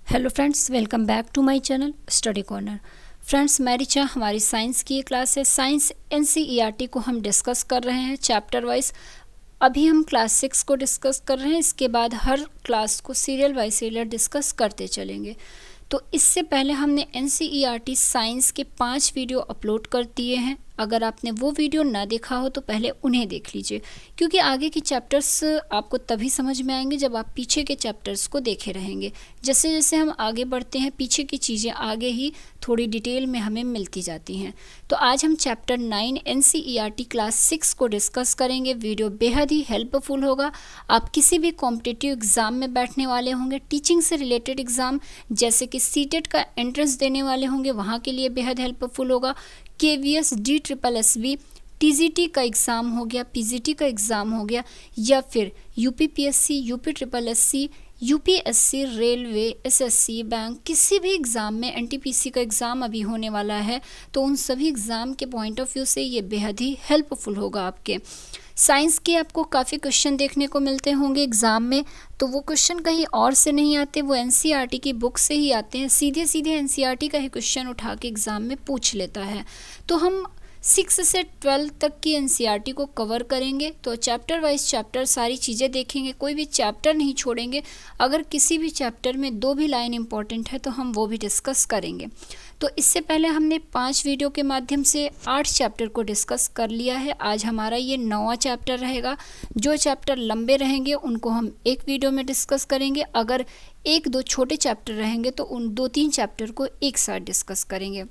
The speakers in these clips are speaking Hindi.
Hello friends, welcome back to my channel study corner. Friends, मैं रिचा, हमारी साइंस की क्लास है। साइंस एनसीईआरटी को हम डिस्कस कर रहे हैं चैप्टर वाइज। अभी हम क्लास 6 को डिस्कस कर रहे हैं। इसके बाद हर क्लास को सीरियल बाय सीरियल डिस्कस करते चलेंगे। तो इससे पहले हमने एनसीईआरटी साइंस के 5 वीडियो अपलोड कर दिए हैं। अगर आपने वो वीडियो ना देखा हो तो पहले उन्हें देख लीजिए, क्योंकि आगे के चैप्टर्स आपको तभी समझ में आएंगे जब आप पीछे के चैप्टर्स को देखे रहेंगे। जैसे जैसे हम आगे बढ़ते हैं, पीछे की चीज़ें आगे ही थोड़ी डिटेल में हमें मिलती जाती हैं। तो आज हम चैप्टर 9 एनसीईआरटी क्लास 6 को डिस्कस करेंगे। वीडियो बेहद ही हेल्पफुल होगा। आप किसी भी कॉम्पिटिटिव एग्ज़ाम में बैठने वाले होंगे, टीचिंग से रिलेटेड एग्ज़ाम जैसे कि सीटेट का एंट्रेंस देने वाले होंगे, वहाँ के लिए बेहद हेल्पफुल होगा। केवीएस, DSSB, टीजीटी का एग्ज़ाम हो गया, पीजीटी का एग्ज़ाम हो गया, या फिर UPPSC, UPSSC, UPSC, railway, SSC, bank, किसी भी एग्ज़ाम में एनटीपीसी का एग्ज़ाम अभी होने वाला है, तो उन सभी एग्ज़ाम के पॉइंट ऑफ व्यू से ये बेहद ही हेल्पफुल होगा आपके। साइंस के आपको काफ़ी क्वेश्चन देखने को मिलते होंगे एग्ज़ाम में, तो वो क्वेश्चन कहीं और से नहीं आते, वो एनसीईआरटी की बुक से ही आते हैं। सीधे सीधे एनसीईआरटी का ही क्वेश्चन उठा के एग्ज़ाम में पूछ लेता है। तो हम 6 से 12 तक की एनसीईआरटी को कवर करेंगे। तो चैप्टर वाइज चैप्टर सारी चीज़ें देखेंगे, कोई भी चैप्टर नहीं छोड़ेंगे। अगर किसी भी चैप्टर में 2 भी लाइन इंपॉर्टेंट है तो हम वो भी डिस्कस करेंगे। तो इससे पहले हमने 5 वीडियो के माध्यम से 8 चैप्टर को डिस्कस कर लिया है। आज हमारा ये 9वां चैप्टर रहेगा। जो चैप्टर लंबे रहेंगे उनको हम एक वीडियो में डिस्कस करेंगे। अगर 1-2 छोटे चैप्टर रहेंगे तो उन 2-3 चैप्टर को एक साथ डिस्कस करेंगे।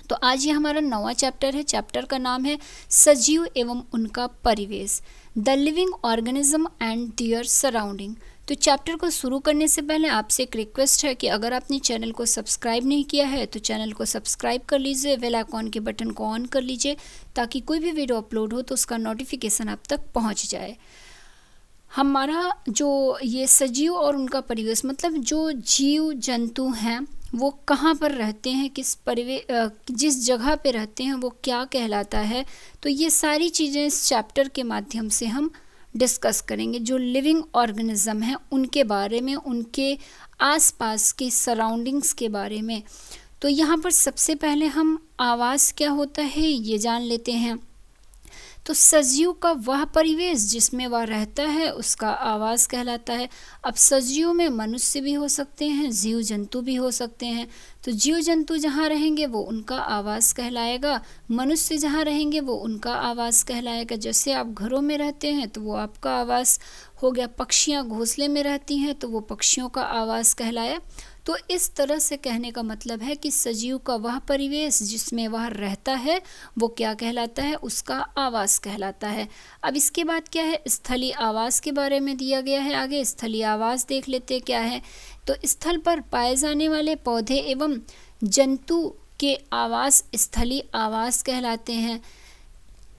तो आज ये हमारा 9वां चैप्टर है। चैप्टर का नाम है सजीव एवं उनका परिवेश, the living organism and their surrounding. तो चैप्टर को शुरू करने से पहले आपसे एक रिक्वेस्ट है कि अगर आपने चैनल को सब्सक्राइब नहीं किया है तो चैनल को सब्सक्राइब कर लीजिए, बेल आइकॉन के बटन को ऑन कर लीजिए, ताकि कोई भी वीडियो अपलोड हो तो उसका नोटिफिकेशन आप तक पहुंच जाए। हमारा जो ये सजीव और उनका परिवेश मतलब जो जीव जंतु हैं वो कहाँ पर रहते हैं, जिस जगह पे रहते हैं वो क्या कहलाता है, तो ये सारी चीज़ें इस चैप्टर के माध्यम से हम डिस्कस करेंगे। जो लिविंग ऑर्गेनिज्म हैं उनके बारे में, उनके आसपास के सराउंडिंग्स के बारे में। तो यहाँ पर सबसे पहले हम आवास क्या होता है ये जान लेते हैं। तो सजीव का वह परिवेश जिसमें वह रहता है उसका आवास कहलाता है। अब सजीव में मनुष्य भी हो सकते हैं, जीव जंतु भी हो सकते हैं। तो जीव जंतु जहाँ रहेंगे वो उनका आवास कहलाएगा, मनुष्य जहाँ रहेंगे वो उनका आवास कहलाएगा। जैसे आप घरों में रहते हैं तो वो आपका आवास हो गया, पक्षियाँ घोंसले में रहती हैं तो वो पक्षियों का आवास कहलाया। तो इस तरह से कहने का मतलब है कि सजीव का वह परिवेश जिसमें वह रहता है वो क्या कहलाता है, उसका आवास कहलाता है। अब इसके बाद क्या है, स्थलीय आवास के बारे में दिया गया है। आगे स्थलीय आवास देख लेते क्या है। तो स्थल पर पाए जाने वाले पौधे एवं जंतु के आवास स्थलीय आवास कहलाते हैं।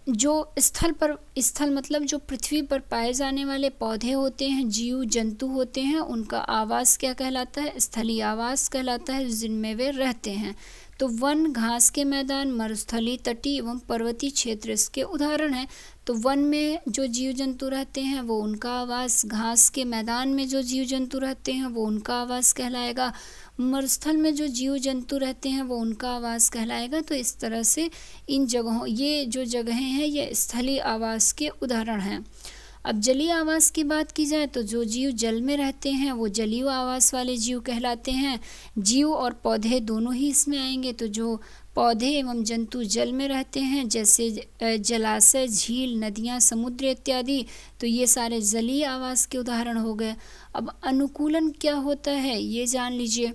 जो स्थल मतलब जो पृथ्वी पर पाए जाने वाले पौधे होते हैं, जीव जंतु होते हैं, उनका आवास क्या कहलाता है, स्थलीय आवास कहलाता है, जिनमें वे रहते हैं। तो वन, घास के मैदान, मरुस्थलीय, तटीय एवं पर्वतीय क्षेत्र इसके उदाहरण हैं। तो वन में जो जीव जंतु रहते हैं वो उनका आवास, घास के मैदान में जो जीव जंतु रहते हैं वो उनका आवास कहलाएगा, मरुस्थल में जो जीव जंतु रहते हैं वो उनका आवास कहलाएगा। तो इस तरह से इन जगहों, ये जो जगहें हैं ये स्थलीय आवास के उदाहरण हैं। अब जलीय आवास की बात की जाए तो जो जीव जल में रहते हैं वो जलीय आवास वाले जीव कहलाते हैं। जीव और पौधे दोनों ही इसमें आएंगे। तो जो पौधे एवं जंतु जल में रहते हैं जैसे जलाशय, झील, नदियाँ, समुद्र इत्यादि, तो ये सारे जलीय आवास के उदाहरण हो गए। अब अनुकूलन क्या होता है ये जान लीजिए।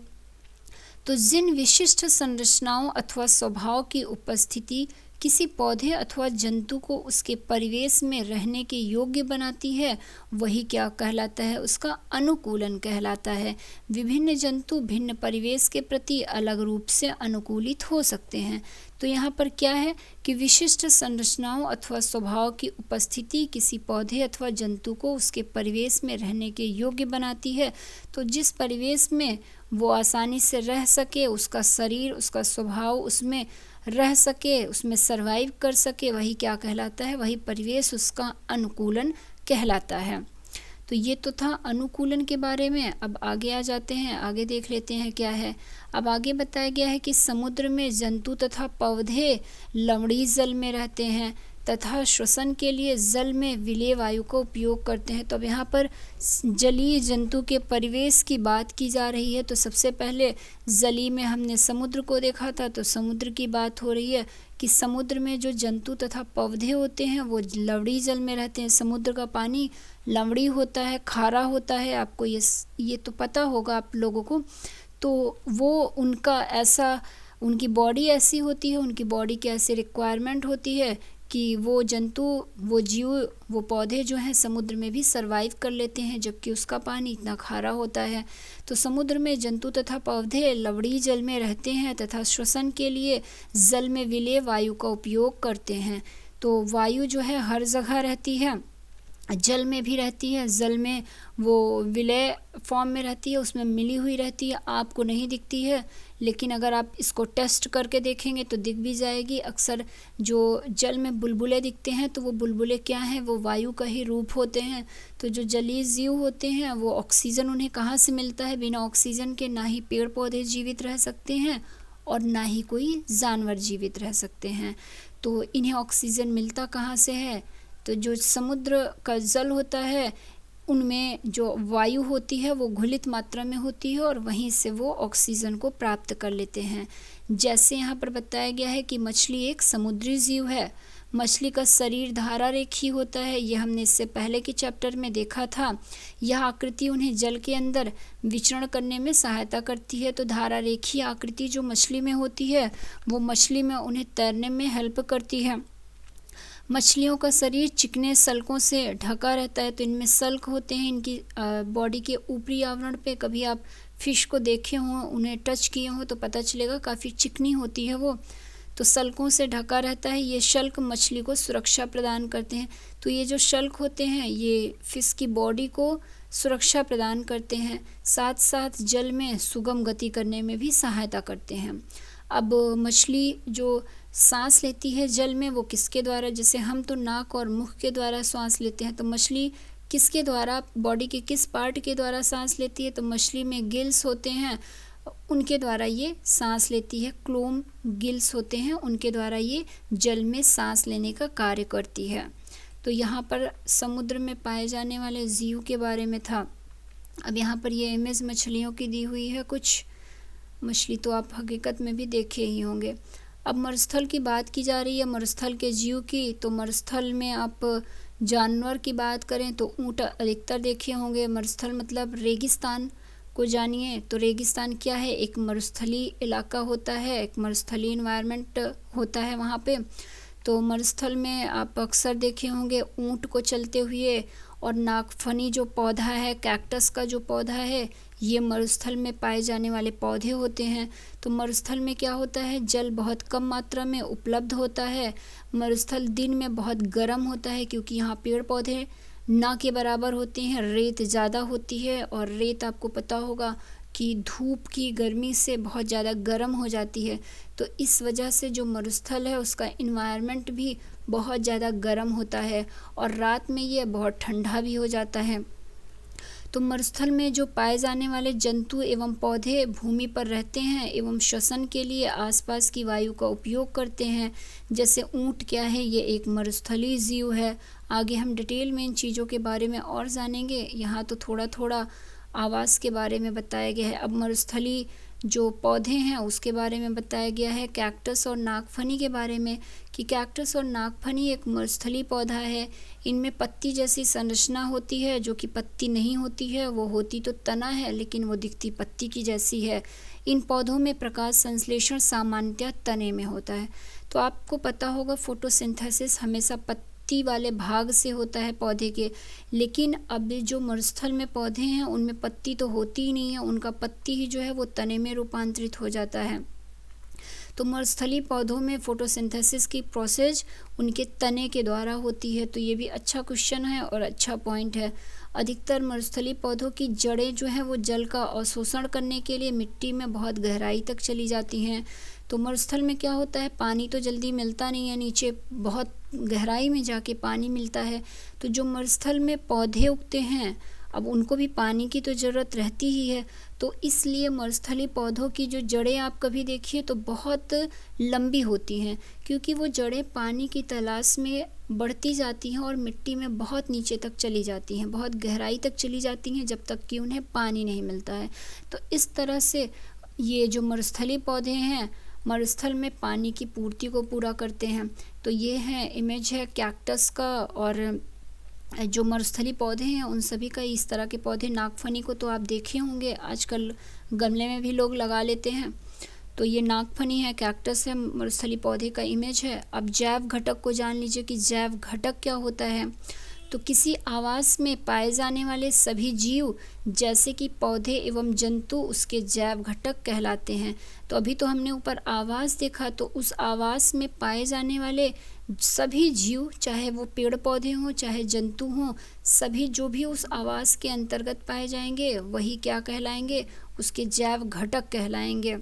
तो जिन विशिष्ट संरचनाओं अथवा स्वभाव की उपस्थिति किसी पौधे अथवा जंतु को उसके परिवेश में रहने के योग्य बनाती है वही क्या कहलाता है, उसका अनुकूलन कहलाता है। विभिन्न जंतु भिन्न परिवेश के प्रति अलग रूप से अनुकूलित हो सकते हैं। तो यहाँ पर क्या है कि विशिष्ट संरचनाओं अथवा स्वभाव की उपस्थिति किसी पौधे अथवा जंतु को उसके परिवेश में रहने के योग्य बनाती है। तो जिस परिवेश में वो आसानी से रह सके, उसका शरीर, उसका स्वभाव उसमें रह सके, उसमें सरवाइव कर सके, वही क्या कहलाता है, वही परिवेश उसका अनुकूलन कहलाता है। तो ये तो था अनुकूलन के बारे में। अब आगे आ जाते हैं, आगे देख लेते हैं क्या है। अब आगे बताया गया है कि समुद्र में जंतु तथा पौधे लवणीय जल में रहते हैं तथा श्वसन के लिए जल में विलेय वायु का उपयोग करते हैं। तो अब यहाँ पर जलीय जंतु के परिवेश की बात की जा रही है। तो सबसे पहले जलीय में हमने समुद्र को देखा था, तो समुद्र की बात हो रही है कि समुद्र में जो जंतु तथा पौधे होते हैं वो लवणीय जल में रहते हैं। समुद्र का पानी लवणीय होता है, खारा होता है, आपको ये तो पता होगा आप लोगों को। तो वो उनकी बॉडी ऐसी होती है, उनकी बॉडी की ऐसी रिक्वायरमेंट होती है कि वो जंतु, वो जीव, वो पौधे जो हैं समुद्र में भी सरवाइव कर लेते हैं, जबकि उसका पानी इतना खारा होता है। तो समुद्र में जंतु तथा पौधे लवणीय जल में रहते हैं तथा श्वसन के लिए जल में विलेय वायु का उपयोग करते हैं। तो वायु जो है हर जगह रहती है, जल में भी रहती है, जल में वो विलेय फॉर्म में रहती है, उसमें मिली हुई रहती है, आपको नहीं दिखती है, लेकिन अगर आप इसको टेस्ट करके देखेंगे तो दिख भी जाएगी। अक्सर जो जल में बुलबुले दिखते हैं तो वो बुलबुले क्या हैं, वो वायु का ही रूप होते हैं। तो जो जलीय जीव होते हैं वो ऑक्सीजन उन्हें कहाँ से मिलता है, बिना ऑक्सीजन के ना ही पेड़ पौधे जीवित रह सकते हैं और ना ही कोई जानवर जीवित रह सकते हैं। तो इन्हें ऑक्सीजन मिलता कहाँ से है, तो जो समुद्र का जल होता है उनमें जो वायु होती है वो घुलित मात्रा में होती है और वहीं से वो ऑक्सीजन को प्राप्त कर लेते हैं। जैसे यहाँ पर बताया गया है कि मछली एक समुद्री जीव है, मछली का शरीर धारा रेखी होता है, ये हमने इससे पहले के चैप्टर में देखा था। यह आकृति उन्हें जल के अंदर विचरण करने में सहायता करती है। तो धारा रेखी आकृति जो मछली में होती है वो मछली में उन्हें तैरने में हेल्प करती है। मछलियों का शरीर चिकने सल्कों से ढका रहता है, तो इनमें सल्क होते हैं इनकी बॉडी के ऊपरी आवरण पे। कभी आप फिश को देखे हों, उन्हें टच किए हों तो पता चलेगा काफ़ी चिकनी होती है वो, तो सल्कों से ढका रहता है। ये शल्क मछली को सुरक्षा प्रदान करते हैं। तो ये जो शल्क होते हैं ये फिश की बॉडी को सुरक्षा प्रदान करते हैं, साथ साथ जल में सुगम गति करने में भी सहायता करते हैं। अब मछली जो सांस लेती है जल में वो किसके द्वारा, जैसे हम तो नाक और मुख के द्वारा सांस लेते हैं, तो मछली किसके द्वारा, बॉडी के किस पार्ट के द्वारा सांस लेती है, तो मछली में गिल्स होते हैं, उनके द्वारा ये सांस लेती है। क्लोम गिल्स होते हैं, उनके द्वारा ये जल में सांस लेने का कार्य करती है। तो यहाँ पर समुद्र में पाए जाने वाले जीव के बारे में था। अब यहाँ पर ये इमेज मछलियों की दी हुई है, कुछ मछली तो आप हकीकत में भी देखे ही होंगे। अब मरुस्थल की बात की जा रही है, मरुस्थल के जीव की। तो मरुस्थल में आप जानवर की बात करें तो ऊँट अधिकतर देखे होंगे। मरुस्थल मतलब रेगिस्तान को जानिए। तो रेगिस्तान क्या है, एक मरुस्थलीय इलाका होता है, एक मरुस्थलीय इन्वायरमेंट होता है वहाँ पे। तो मरुस्थल में आप अक्सर देखे होंगे ऊँट को चलते हुए, और नागफनी जो पौधा है, कैक्टस का जो पौधा है, ये मरुस्थल में पाए जाने वाले पौधे होते हैं। तो मरुस्थल में क्या होता है, जल बहुत कम मात्रा में उपलब्ध होता है। मरुस्थल दिन में बहुत गर्म होता है क्योंकि यहाँ पेड़ पौधे ना के बराबर होते हैं, रेत ज़्यादा होती है, और रेत आपको पता होगा कि धूप की गर्मी से बहुत ज़्यादा गर्म हो जाती है। तो इस वजह से जो मरुस्थल है उसका इन्वायरमेंट भी बहुत ज़्यादा गर्म होता है, और रात में ये बहुत ठंडा भी हो जाता है। तो मरुस्थल में जो पाए जाने वाले जंतु एवं पौधे भूमि पर रहते हैं एवं श्वसन के लिए आसपास की वायु का उपयोग करते हैं। जैसे ऊँट क्या है, ये एक मरुस्थलीय जीव है। आगे हम डिटेल में इन चीज़ों के बारे में और जानेंगे। यहाँ तो थोड़ा थोड़ा आवास के बारे में बताया गया है। अब मरुस्थलीय जो पौधे हैं उसके बारे में बताया गया है, कैक्टस और नागफनी के बारे में, कि कैक्टस और नागफनी एक मरुस्थलीय पौधा है। इनमें पत्ती जैसी संरचना होती है, जो कि पत्ती नहीं होती है, वो होती तो तना है लेकिन वो दिखती पत्ती की जैसी है। इन पौधों में प्रकाश संश्लेषण सामान्यतः तने में होता है। तो आपको पता होगा फोटोसिंथेसिस हमेशा पत्ती वाले भाग से होता है पौधे के, लेकिन अब जो मरुस्थल में पौधे हैं उनमें पत्ती तो होती ही नहीं है, उनका पत्ती ही जो है वो तने में रूपांतरित हो जाता है। तो मरुस्थलीय पौधों में फोटोसिंथेसिस की प्रोसेस उनके तने के द्वारा होती है। तो ये भी अच्छा क्वेश्चन है और अच्छा पॉइंट है। अधिकतर मरुस्थलीय पौधों की जड़ें जो हैं वो जल का अवशोषण करने के लिए मिट्टी में बहुत गहराई तक चली जाती हैं। तो मरुस्थल में क्या होता है, पानी तो जल्दी मिलता नहीं है, नीचे बहुत गहराई में जाके पानी मिलता है। तो जो मरुस्थल में पौधे उगते हैं अब उनको भी पानी की तो ज़रूरत रहती ही है। तो इसलिए मरुस्थलीय पौधों की जो जड़ें आप कभी देखिए तो बहुत लंबी होती हैं, क्योंकि वो जड़ें पानी की तलाश में बढ़ती जाती हैं और मिट्टी में बहुत नीचे तक चली जाती हैं, बहुत गहराई तक चली जाती हैं, जब तक कि उन्हें पानी नहीं मिलता है। तो इस तरह से ये जो मरुस्थलीय पौधे हैं मरुस्थल में पानी की पूर्ति को पूरा करते हैं। तो ये है इमेज है कैक्टस का, और जो मरुस्थलीय पौधे हैं उन सभी का इस तरह के पौधे, नागफनी को तो आप देखे होंगे, आजकल गमले में भी लोग लगा लेते हैं। तो ये नागफनी है, कैक्टस है, मरुस्थलीय पौधे का इमेज है। अब जैव घटक को जान लीजिए कि जैव घटक क्या होता है। तो किसी आवास में पाए जाने वाले सभी जीव जैसे कि पौधे एवं जंतु उसके जैव घटक कहलाते हैं। तो अभी तो हमने ऊपर आवास देखा, तो उस आवास में पाए जाने वाले सभी जीव, चाहे वो पेड़ पौधे हों चाहे जंतु हों, सभी जो भी उस आवास के अंतर्गत पाए जाएंगे वही क्या कहलाएंगे, उसके जैव घटक कहलाएंगे।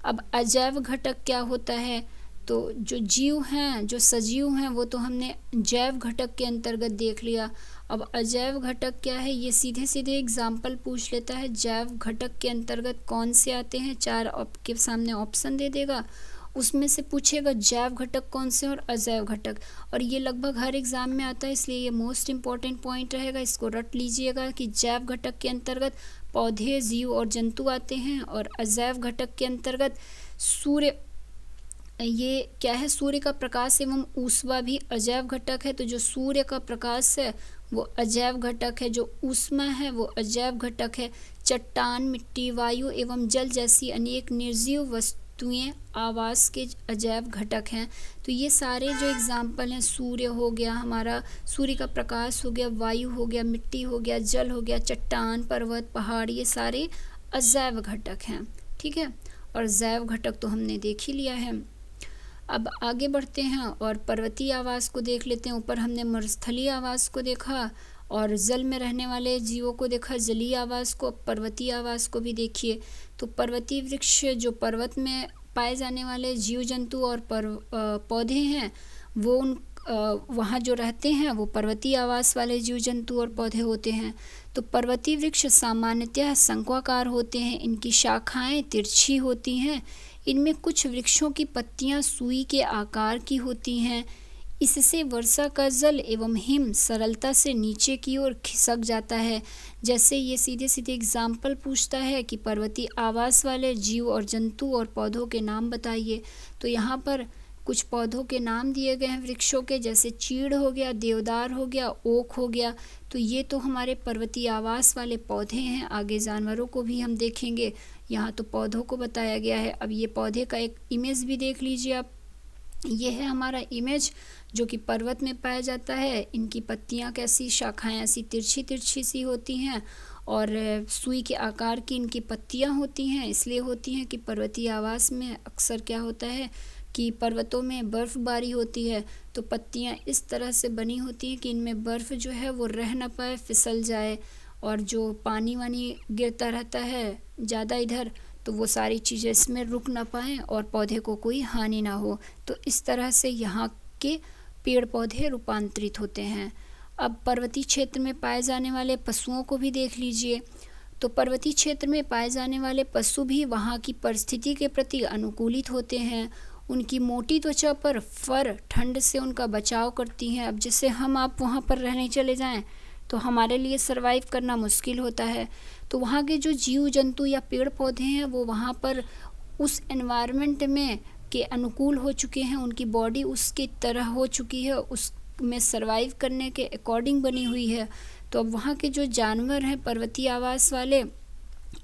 अब अजैव घटक क्या होता है, तो जो जीव हैं, जो सजीव हैं, वो तो हमने जैव घटक के अंतर्गत देख लिया। अब अजैव घटक क्या है, ये सीधे सीधे एग्जाम्पल पूछ लेता है, जैव घटक के अंतर्गत कौन से आते हैं, 4 आपके सामने ऑप्शन दे देगा, उसमें से पूछेगा जैव घटक कौन से और अजैव घटक। और ये लगभग हर एग्जाम में आता है, इसलिए ये मोस्ट इम्पॉर्टेंट पॉइंट रहेगा, इसको रट लीजिएगा कि जैव घटक के अंतर्गत पौधे, जीव और जंतु आते हैं, और अजैव घटक के अंतर्गत सूर्य, ये क्या है, सूर्य का प्रकाश एवं ऊष्मा भी अजैव घटक है। तो जो सूर्य का प्रकाश है वो अजैव घटक है, जो ऊष्मा है वो अजैव घटक है। चट्टान, मिट्टी, वायु एवं जल जैसी अनेक निर्जीव वस्तुएं आवास के अजैव घटक हैं। तो ये सारे जो एग्जाम्पल हैं, सूर्य हो गया हमारा, सूर्य का प्रकाश हो गया, वायु हो गया, मिट्टी हो गया, जल हो गया, चट्टान, पर्वत, पहाड़, ये सारे अजैव घटक हैं। ठीक है, और जैव घटक तो हमने देख ही लिया है। अब आगे बढ़ते हैं और पर्वतीय आवास को देख लेते हैं। ऊपर हमने मरुस्थलीय आवास को देखा और जल में रहने वाले जीवों को देखा, जलीय आवास को। पर्वतीय आवास को भी देखिए। तो पर्वतीय वृक्ष जो पर्वत में पाए जाने वाले जीव जंतु और पौधे हैं, वो उन वहाँ जो रहते हैं वो पर्वतीय आवास वाले जीव जंतु और पौधे होते हैं। तो पर्वतीय वृक्ष सामान्यतः शंक्वाकार होते हैं, इनकी शाखाएं तिरछी होती हैं। इनमें कुछ वृक्षों की पत्तियां सुई के आकार की होती हैं। इससे वर्षा का जल एवं हिम सरलता से नीचे की ओर खिसक जाता है। जैसे ये सीधे सीधे एग्जाम्पल पूछता है कि पर्वतीय आवास वाले जीव और जंतु और पौधों के नाम बताइए। तो यहाँ पर कुछ पौधों के नाम दिए गए हैं वृक्षों के, जैसे चीड़ हो गया, देवदार हो गया, ओक हो गया। तो ये तो हमारे पर्वतीय आवास वाले पौधे हैं। आगे जानवरों को भी हम देखेंगे, यहाँ तो पौधों को बताया गया है। अब ये पौधे का एक इमेज भी देख लीजिए आप। ये है हमारा इमेज जो कि पर्वत में पाया जाता है। इनकी पत्तियाँ कैसी, शाखाएँ ऐसी तिरछी तिरछी सी होती हैं और सुई के आकार की इनकी पत्तियाँ होती हैं। इसलिए होती हैं कि पर्वतीय आवास में अक्सर क्या होता है कि पर्वतों में बर्फ़बारी होती है, तो पत्तियाँ इस तरह से बनी होती हैं कि इनमें बर्फ़ जो है वो रह ना पाए, फिसल जाए, और जो पानी वानी गिरता रहता है ज़्यादा इधर, तो वो सारी चीज़ें इसमें रुक ना पाएँ और पौधे को कोई हानि ना हो। तो इस तरह से यहाँ के पेड़ पौधे रूपांतरित होते हैं। अब पर्वतीय क्षेत्र में पाए जाने वाले पशुओं को भी देख लीजिए। तो पर्वतीय क्षेत्र में पाए जाने वाले पशु भी वहाँ की परिस्थिति के प्रति अनुकूलित होते हैं। उनकी मोटी त्वचा पर फर ठंड से उनका बचाव करती हैं। अब जैसे हम आप वहाँ पर रहने चले जाएं तो हमारे लिए सरवाइव करना मुश्किल होता है। तो वहाँ के जो जीव जंतु या पेड़ पौधे हैं वो वहाँ पर उस एनवायरनमेंट में के अनुकूल हो चुके हैं, उनकी बॉडी उसकी तरह हो चुकी है, उसमें सरवाइव करने के अकॉर्डिंग बनी हुई है। तो अब वहाँ के जो जानवर हैं पर्वतीय आवास वाले,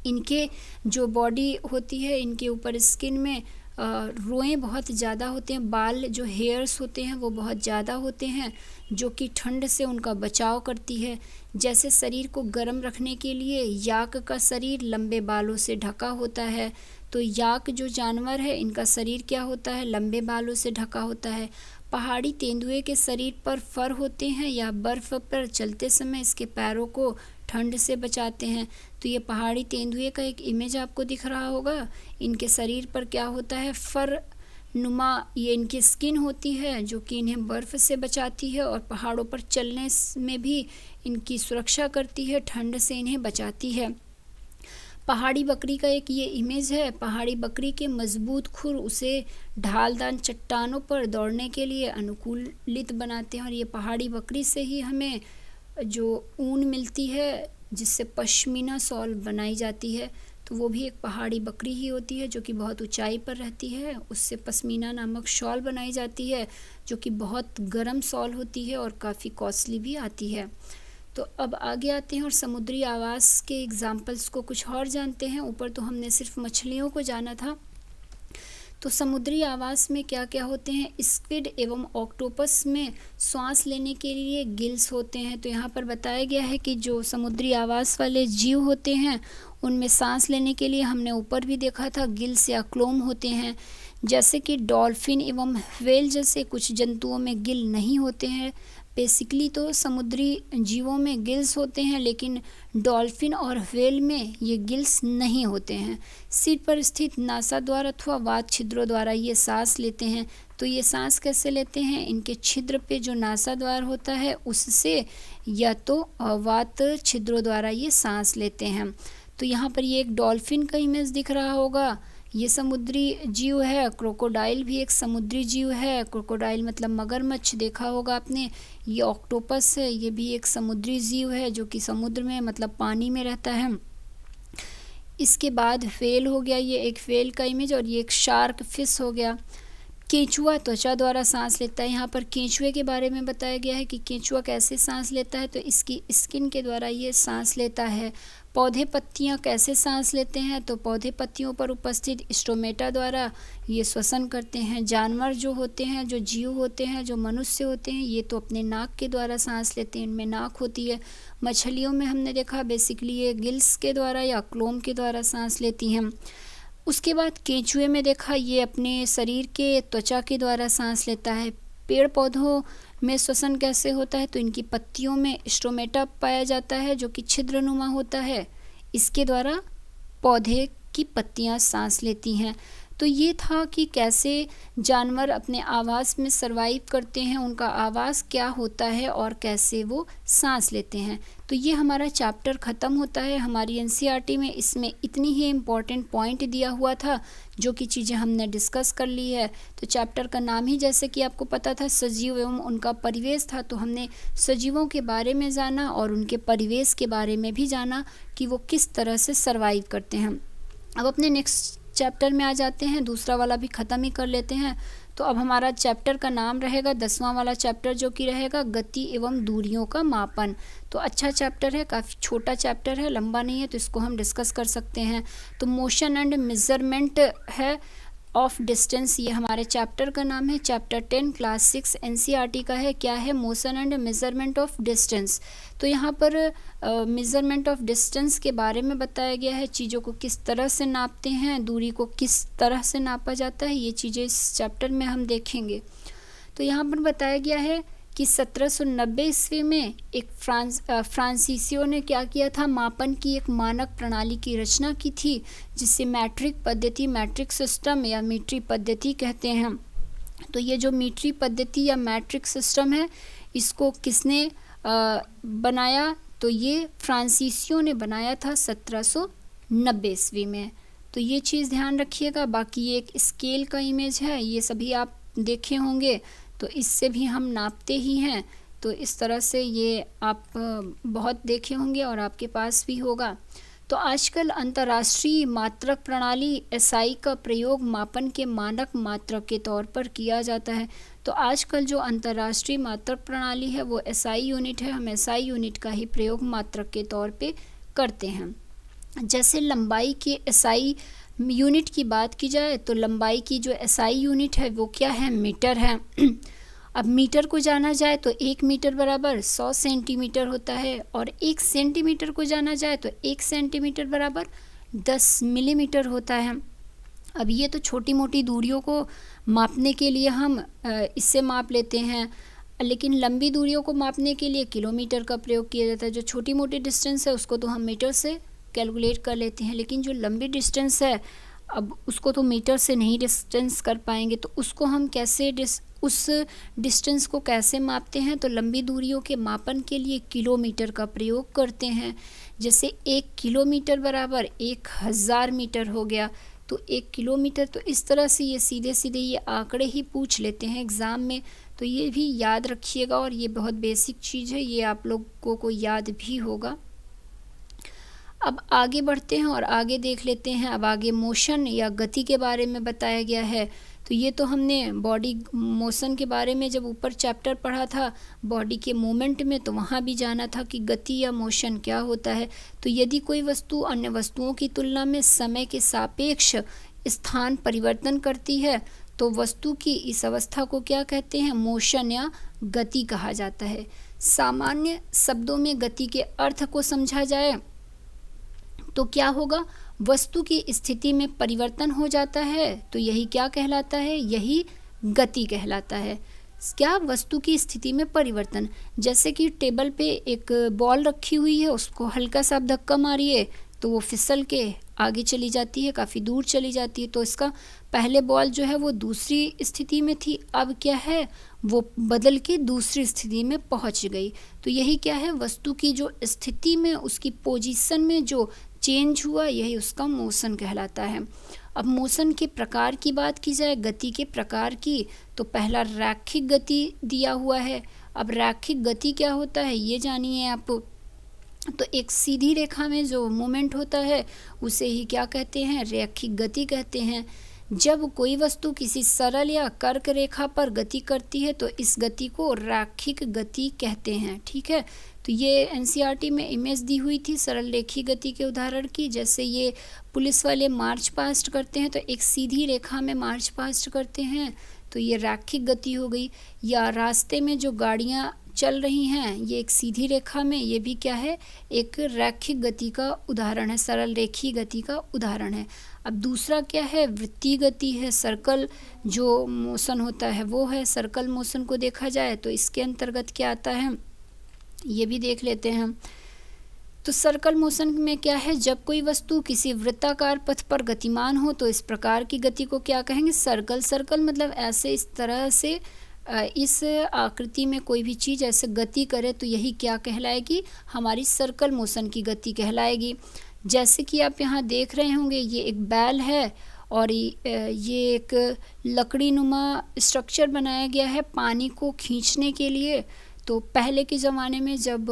इनके जो बॉडी होती है, इनके ऊपर स्किन में रोएं बहुत ज़्यादा होते हैं, बाल जो हेयर्स होते हैं वो बहुत ज़्यादा होते हैं, जो कि ठंड से उनका बचाव करती है। जैसे शरीर को गर्म रखने के लिए याक का शरीर लंबे बालों से ढका होता है, तो याक जो जानवर है इनका शरीर क्या होता है, लंबे बालों से ढका होता है। पहाड़ी तेंदुए के शरीर पर फर होते हैं या बर्फ़ पर चलते समय इसके पैरों को ठंड से बचाते हैं। तो ये पहाड़ी तेंदुए का एक इमेज आपको दिख रहा होगा। इनके शरीर पर क्या होता है, फर नुमा ये इनकी स्किन होती है जो कि इन्हें बर्फ़ से बचाती है और पहाड़ों पर चलने में भी इनकी सुरक्षा करती है, ठंड से इन्हें बचाती है। पहाड़ी बकरी का एक ये इमेज है। पहाड़ी बकरी के मजबूत खुर उसे ढालदार चट्टानों पर दौड़ने के लिए अनुकूलित बनाते हैं और ये पहाड़ी बकरी से ही हमें जो ऊन मिलती है जिससे पश्मीना शॉल बनाई जाती है, तो वो भी एक पहाड़ी बकरी ही होती है जो कि बहुत ऊंचाई पर रहती है। उससे पश्मीना नामक शॉल बनाई जाती है जो कि बहुत गर्म शॉल होती है और काफ़ी कॉस्टली भी आती है। तो अब आगे आते हैं और समुद्री आवास के एग्जाम्पल्स को कुछ और जानते हैं। ऊपर तो हमने सिर्फ मछलियों को जाना था, तो समुद्री आवास में क्या क्या होते हैं। स्क्विड एवं ऑक्टोपस में सांस लेने के लिए गिल्स होते हैं। तो यहाँ पर बताया गया है कि जो समुद्री आवास वाले जीव होते हैं उनमें सांस लेने के लिए हमने ऊपर भी देखा था गिल्स या क्लोम होते हैं। जैसे कि डॉल्फिन एवं व्हेल जैसे कुछ जंतुओं में गिल नहीं होते हैं। बेसिकली तो समुद्री जीवों में गिल्स होते हैं, लेकिन डॉल्फिन और व्हेल में ये गिल्स नहीं होते हैं। सिर पर स्थित नासाद्वार अथवा वात छिद्रों द्वारा ये सांस लेते हैं। तो ये सांस कैसे लेते हैं, इनके छिद्र पे जो नासाद्वार होता है उससे या तो वात छिद्रों द्वारा ये सांस लेते हैं। तो यहाँ पर ये एक डॉल्फिन का इमेज दिख रहा होगा, ये समुद्री जीव है। क्रोकोडाइल भी एक समुद्री जीव है। क्रोकोडाइल मतलब मगरमच्छ, देखा होगा आपने। ये ऑक्टोपस है, ये भी एक समुद्री जीव है जो कि समुद्र में मतलब पानी में रहता है। इसके बाद व्हेल हो गया, ये एक व्हेल का इमेज, और ये एक शार्क फिश हो गया। केंचुआ त्वचा द्वारा सांस लेता है। यहाँ पर केंचुए के बारे में बताया गया है कि केंचुआ कैसे सांस लेता है, तो इसकी स्किन के द्वारा ये सांस लेता है। पौधे पत्तियाँ कैसे सांस लेते हैं, तो पौधे पत्तियों पर उपस्थित स्टोमेटा द्वारा ये श्वसन करते हैं। जानवर जो होते हैं, जो जीव होते हैं, जो मनुष्य होते हैं, ये तो अपने नाक के द्वारा सांस लेते हैं, इनमें नाक होती है। मछलियों में हमने देखा बेसिकली ये गिल्स के द्वारा या क्लोम के द्वारा सांस लेती हैं। उसके बाद केंचुए में देखा ये अपने शरीर के त्वचा के द्वारा सांस लेता है। पेड़ पौधों में श्वसन कैसे होता है, तो इनकी पत्तियों में स्टोमेटा पाया जाता है जो कि छिद्रनुमा होता है, इसके द्वारा पौधे की पत्तियां सांस लेती हैं। तो ये था कि कैसे जानवर अपने आवास में सरवाइव करते हैं, उनका आवास क्या होता है और कैसे वो सांस लेते हैं। तो ये हमारा चैप्टर ख़त्म होता है। हमारी एनसीईआरटी में इसमें इतनी ही इम्पॉर्टेंट पॉइंट दिया हुआ था जो कि चीज़ें हमने डिस्कस कर ली है। तो चैप्टर का नाम ही जैसे कि आपको पता था सजीव एवं उनका परिवेश था, तो हमने सजीवों के बारे में जाना और उनके परिवेश के बारे में भी जाना कि वो किस तरह से सरवाइव करते हैं। अब अपने नेक्स्ट चैप्टर में आ जाते हैं, दूसरा वाला भी ख़त्म ही कर लेते हैं। तो अब हमारा चैप्टर का नाम रहेगा 10वां वाला चैप्टर जो कि रहेगा गति एवं दूरियों का मापन। तो अच्छा चैप्टर है, काफ़ी छोटा चैप्टर है, लंबा नहीं है, तो इसको हम डिस्कस कर सकते हैं। तो मोशन एंड मेजरमेंट है ऑफ डिस्टेंस, ये हमारे चैप्टर का नाम है। चैप्टर 10 क्लास 6 एनसीईआरटी का है। क्या है, motion and measurement of distance. तो यहाँ पर मेजरमेंट ऑफ डिस्टेंस के बारे में बताया गया है, चीज़ों को किस तरह से नापते हैं, दूरी को किस तरह से नापा जाता है, ये चीज़ें इस चैप्टर में हम देखेंगे। तो यहाँ पर बताया गया है कि 1790 ईस्वी में एक फ्रांसीसियों ने क्या किया था, मापन की एक मानक प्रणाली की रचना की थी जिसे मैट्रिक पद्धति, मैट्रिक सिस्टम या मीट्री पद्धति कहते हैं। तो ये जो मीट्री पद्धति या मैट्रिक सिस्टम है, इसको किसने बनाया, तो ये फ्रांसीसियों ने बनाया था 1790 ईस्वी में। तो ये चीज़ ध्यान रखिएगा। बाकी ये एक स्केल का इमेज है, ये सभी आप देखे होंगे, तो इससे भी हम नापते ही हैं। तो इस तरह से ये आप बहुत देखे होंगे और आपके पास भी होगा। तो आजकल अंतर्राष्ट्रीय मात्रक प्रणाली एसआई का प्रयोग मापन के मानक मात्रक के तौर पर किया जाता है। तो आजकल जो अंतर्राष्ट्रीय मात्रक प्रणाली है वो एसआई यूनिट है। हम एसआई यूनिट का ही प्रयोग मात्रक के तौर पे करते हैं। जैसे लंबाई के एसआई यूनिट की बात की जाए तो लंबाई की जो एसआई यूनिट है वो क्या है, मीटर है। अब मीटर को जाना जाए तो 1 मीटर बराबर 100 सेंटीमीटर होता है, और 1 सेंटीमीटर को जाना जाए तो 1 सेंटीमीटर बराबर 10 मिलीमीटर होता है। अब ये तो छोटी मोटी दूरियों को मापने के लिए हम इससे माप लेते हैं, लेकिन लंबी दूरियों को मापने के लिए किलोमीटर का प्रयोग किया जाता है। जो छोटी मोटी डिस्टेंस है उसको तो हम मीटर से कैलकुलेट कर लेते हैं, लेकिन जो लंबी डिस्टेंस है अब उसको तो मीटर से नहीं डिस्टेंस कर पाएंगे, तो उसको हम कैसे उस डिस्टेंस को कैसे मापते हैं, तो लंबी दूरियों के मापन के लिए किलोमीटर का प्रयोग करते हैं। जैसे 1 किलोमीटर बराबर 1000 मीटर हो गया, तो 1 किलोमीटर, तो इस तरह से ये सीधे सीधे ये आंकड़े ही पूछ लेते हैं एग्ज़ाम में, तो ये भी याद रखिएगा और ये बहुत बेसिक चीज़ है, ये आप लोगों को याद भी होगा। अब आगे बढ़ते हैं और आगे देख लेते हैं। अब आगे मोशन या गति के बारे में बताया गया है। तो ये तो हमने बॉडी मोशन के बारे में जब ऊपर चैप्टर पढ़ा था बॉडी के मूवमेंट में, तो वहाँ भी जाना था कि गति या मोशन क्या होता है। तो यदि कोई वस्तु अन्य वस्तुओं की तुलना में समय के सापेक्ष स्थान परिवर्तन करती है तो वस्तु की इस अवस्था को क्या कहते हैं, मोशन या गति कहा जाता है। सामान्य शब्दों में गति के अर्थ को समझा जाए तो क्या होगा, वस्तु की स्थिति में परिवर्तन हो जाता है, तो यही क्या कहलाता है, यही गति कहलाता है। क्या, वस्तु की स्थिति में परिवर्तन। जैसे कि टेबल पे एक बॉल रखी हुई है, उसको हल्का सा आप धक्का मारिए तो वो फिसल के आगे चली जाती है, काफ़ी दूर चली जाती है। तो इसका पहले बॉल जो है वो दूसरी स्थिति में थी, अब क्या है, वो बदल के दूसरी स्थिति में पहुंच गई। तो यही क्या है, वस्तु की जो स्थिति में उसकी पोजीशन में जो चेंज हुआ, यही उसका मोशन कहलाता है। अब मोशन के प्रकार की बात की जाए, गति के प्रकार की, तो पहला रैखिक गति दिया हुआ है। अब रैखिक गति क्या होता है ये जानिए आप। तो एक सीधी रेखा में जो मूवमेंट होता है उसे ही क्या कहते हैं, रैखिक गति कहते हैं। जब कोई वस्तु किसी सरल या कर्क रेखा पर गति करती है तो इस गति को रैखिक गति कहते हैं। ठीक है, तो ये एनसीईआरटी में इमेज दी हुई थी सरल रेखीय गति के उदाहरण की। जैसे ये पुलिस वाले मार्च पास्ट करते हैं तो एक सीधी रेखा में मार्च पास्ट करते हैं, तो ये रैखिक गति हो गई। या रास्ते में जो गाड़ियाँ चल रही हैं ये एक सीधी रेखा में, ये भी क्या है, एक रैखिक गति का उदाहरण है, सरल रेखीय गति का उदाहरण है। अब दूसरा क्या है, वृत्तीय गति है। सर्कल जो मोशन होता है वो है, सर्कल मोशन को देखा जाए तो इसके अंतर्गत क्या आता है ये भी देख लेते हैं। तो सर्कल मोशन में क्या है, जब कोई वस्तु किसी वृत्ताकार पथ पर गतिमान हो तो इस प्रकार की गति को क्या कहेंगे, सर्कल। सर्कल मतलब ऐसे, इस तरह से, इस आकृति में कोई भी चीज़ ऐसे गति करे तो यही क्या कहलाएगी, हमारी सर्कल मोशन की गति कहलाएगी। जैसे कि आप यहाँ देख रहे होंगे ये एक बैल है और ये एक लकड़ी नुमा स्ट्रक्चर बनाया गया है पानी को खींचने के लिए। तो पहले के ज़माने में जब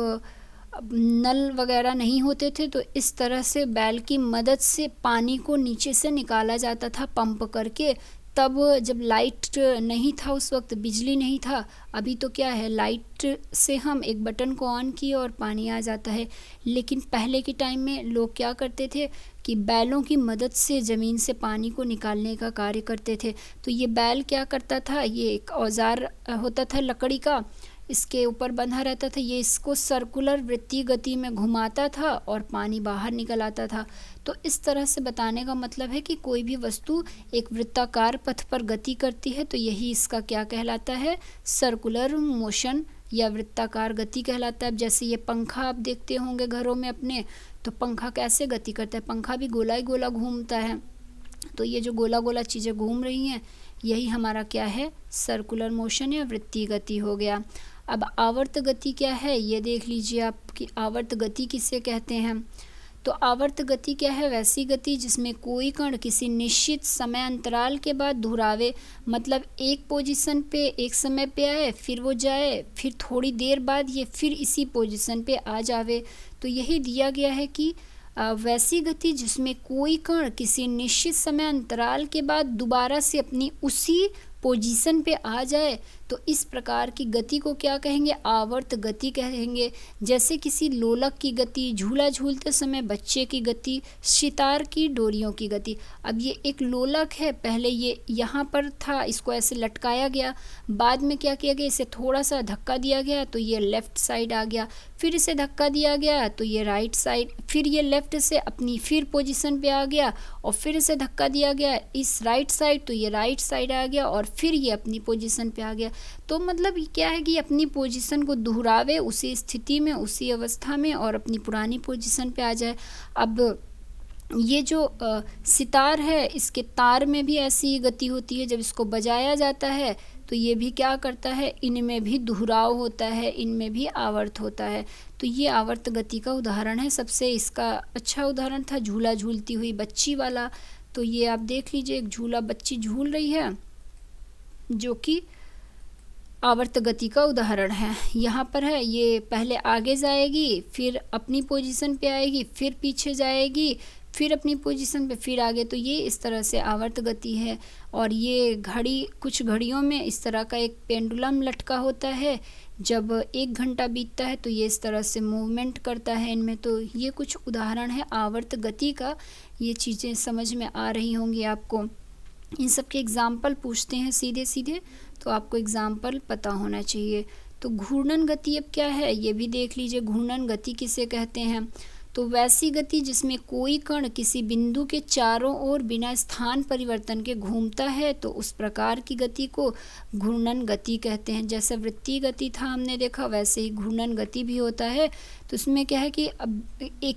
नल वगैरह नहीं होते थे तो इस तरह से बैल की मदद से पानी को नीचे से निकाला जाता था पंप करके। तब जब लाइट नहीं था, उस वक्त बिजली नहीं था, अभी तो क्या है, लाइट से हम एक बटन को ऑन किए और पानी आ जाता है। लेकिन पहले के टाइम में लोग क्या करते थे कि बैलों की मदद से ज़मीन से पानी को निकालने का कार्य करते थे। तो ये बैल क्या करता था, ये एक औजार होता था लकड़ी का, इसके ऊपर बंधा रहता था, ये इसको सर्कुलर वृत्तीय गति में घुमाता था और पानी बाहर निकल आता था। तो इस तरह से बताने का मतलब है कि कोई भी वस्तु एक वृत्ताकार पथ पर गति करती है तो यही इसका क्या कहलाता है, सर्कुलर मोशन या वृत्ताकार गति कहलाता है। जैसे ये पंखा आप देखते होंगे घरों में अपने, तो पंखा कैसे गति करता है, पंखा भी गोला ही गोला घूमता है। तो ये जो गोला गोला चीज़ें घूम रही हैं यही हमारा क्या है, सर्कुलर मोशन या वृत्तीय गति हो गया। अब आवर्त गति क्या है ये देख लीजिए आप कि आवर्त गति किसे कहते हैं। तो आवर्त गति क्या है, वैसी गति जिसमें कोई कण किसी निश्चित समय अंतराल के बाद दोहरावे, मतलब एक पोजीशन पे एक समय पे आए, फिर वो जाए, फिर थोड़ी देर बाद ये फिर इसी पोजीशन पे आ जावे। तो यही दिया गया है कि वैसी गति जिसमें कोई कण किसी निश्चित समय अंतराल के बाद दोबारा से अपनी उसी पोजीशन पे आ जाए तो इस प्रकार की गति को क्या कहेंगे, आवर्त गति कहेंगे। जैसे किसी लोलक की गति, झूला झूलते समय बच्चे की गति, सितार की डोरियों की गति। अब ये एक लोलक है, पहले ये यहाँ पर था, इसको ऐसे लटकाया गया, बाद में क्या किया गया, इसे थोड़ा सा धक्का दिया गया तो ये लेफ़्ट साइड आ गया, फिर इसे धक्का दिया गया तो ये राइट साइड, फिर ये लेफ़्ट से अपनी फिर पोजीशन पे आ गया और फिर इसे धक्का दिया गया इस राइट साइड तो ये राइट साइड आ गया और फिर ये अपनी पोजीशन पे आ गया। तो मतलब क्या है कि अपनी पोजीशन को दोहरावे उसी स्थिति में, उसी अवस्था में और अपनी पुरानी पोजीशन पे आ जाए। अब ये जो सितार है, इसके तार में भी ऐसी ही गति होती है। जब इसको बजाया जाता है तो ये भी क्या करता है, इनमें भी दोहराव होता है, इनमें भी आवर्त होता है। तो ये आवर्त गति का उदाहरण है। सबसे इसका अच्छा उदाहरण था झूला झूलती हुई बच्ची वाला। तो ये आप देख लीजिए, एक झूला बच्ची झूल रही है जो कि आवर्त गति का उदाहरण है। यहाँ पर है, ये पहले आगे जाएगी, फिर अपनी पोजीशन पे आएगी, फिर पीछे जाएगी, फिर अपनी पोजीशन पे, फिर आगे। तो ये इस तरह से आवर्त गति है। और ये घड़ी, कुछ घड़ियों में इस तरह का एक पेंडुलम लटका होता है। जब 1 घंटा बीतता है तो ये इस तरह से मूवमेंट करता है इनमें। तो ये कुछ उदाहरण है आवर्त गति का। ये चीज़ें समझ में आ रही होंगी आपको। इन सब के एग्जाम्पल पूछते हैं सीधे सीधे, तो आपको एग्जाम्पल पता होना चाहिए। तो घूर्णन गति अब क्या है ये भी देख लीजिए। घूर्णन गति किसे कहते हैं? तो वैसी गति जिसमें कोई कण किसी बिंदु के चारों ओर बिना स्थान परिवर्तन के घूमता है, तो उस प्रकार की गति को घूर्णन गति कहते हैं। जैसे वृत्तीय गति था हमने देखा, वैसे ही घूर्णन गति भी होता है। तो इसमें क्या है कि अब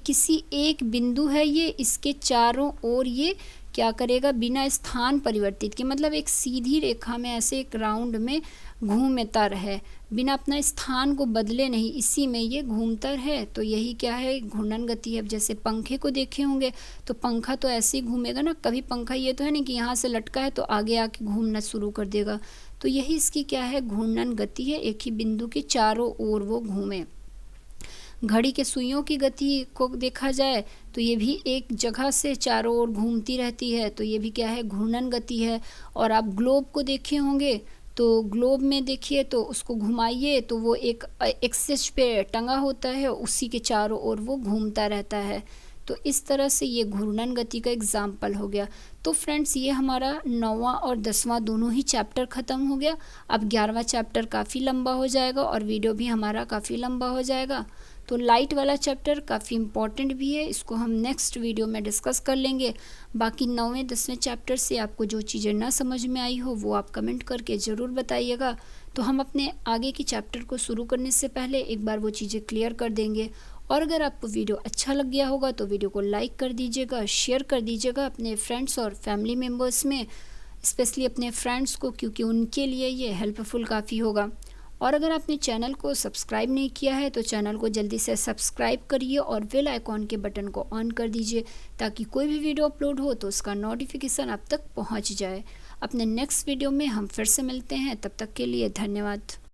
किसी एक बिंदु है, ये इसके चारों ओर ये क्या करेगा, बिना स्थान परिवर्तित के, मतलब एक सीधी रेखा में ऐसे एक राउंड में घूमता है, बिना अपना स्थान को बदले नहीं, इसी में ये घूमता है। तो यही क्या है, घूर्णन गति है। अब जैसे पंखे को देखे होंगे, तो पंखा तो ऐसे ही घूमेगा ना। कभी पंखा ये तो है नहीं कि यहाँ से लटका है तो आगे आके घूमना शुरू कर देगा। तो यही इसकी क्या है, घूर्णन गति है। एक ही बिंदु के चारों ओर वो घूमे। घड़ी के सुइयों की गति को देखा जाए तो ये भी एक जगह से चारों ओर घूमती रहती है। तो ये भी क्या है, घूर्णन गति है। और आप ग्लोब को देखे होंगे, तो ग्लोब में देखिए तो उसको घुमाइए तो वो एक एक्सिस पे टंगा होता है, उसी के चारों ओर वो घूमता रहता है। तो इस तरह से ये घूर्णन गति का एग्जाम्पल हो गया। तो फ्रेंड्स, ये हमारा 9वां और 10वां दोनों ही चैप्टर ख़त्म हो गया। अब 11वां चैप्टर काफ़ी लंबा हो जाएगा और वीडियो भी हमारा काफ़ी लंबा हो जाएगा। तो लाइट वाला चैप्टर काफ़ी इम्पॉर्टेंट भी है, इसको हम नेक्स्ट वीडियो में डिस्कस कर लेंगे। बाकी 9वें 10वें चैप्टर से आपको जो चीज़ें ना समझ में आई हो वो आप कमेंट करके ज़रूर बताइएगा। तो हम अपने आगे की चैप्टर को शुरू करने से पहले एक बार वो चीज़ें क्लियर कर देंगे। और अगर आपको वीडियो अच्छा लग गया होगा तो वीडियो को लाइक कर दीजिएगा, शेयर कर दीजिएगा अपने फ्रेंड्स और फैमिली मेम्बर्स में, स्पेशली अपने फ्रेंड्स को, क्योंकि उनके लिए ये हेल्पफुल काफ़ी होगा। और अगर आपने चैनल को सब्सक्राइब नहीं किया है तो चैनल को जल्दी से सब्सक्राइब करिए और बेल आइकॉन के बटन को ऑन कर दीजिए, ताकि कोई भी वीडियो अपलोड हो तो उसका नोटिफिकेशन आप तक पहुंच जाए। अपने नेक्स्ट वीडियो में हम फिर से मिलते हैं, तब तक के लिए धन्यवाद।